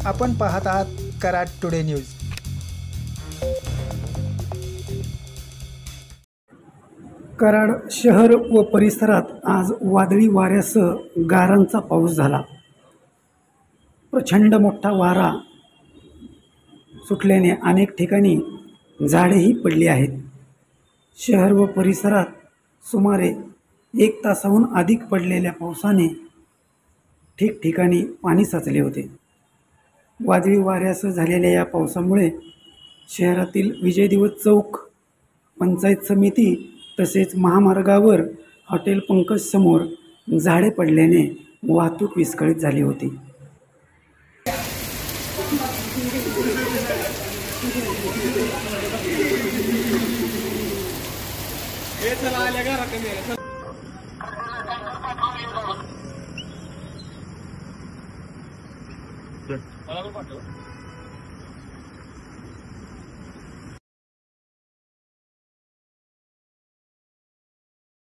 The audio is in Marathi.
आपण पाहत आहात कराड टुडे न्यूज। कराड शहर व परिसरात आज वादळी वाऱ्यासह गारांचा पाऊस झाला। प्रचंड मोठा वारा सुटल्याने अनेक ठिकाणी झाडेही पडली आहेत। शहर व परिसरात सुमारे 1 तासाहून अधिक पडलेल्या पावसाने ठिकठिकाणी पाणी साचले होते। वादळी वाऱ्यासह झालेल्या या पावसामुळे शहरातील विजय दिवस चौक, पंचायत समिती तसेच महामार्गावर हॉटेल पंकज समोर झाडे पडल्याने वाहतूक विस्कळीत झाली होती। मला पण पाठव।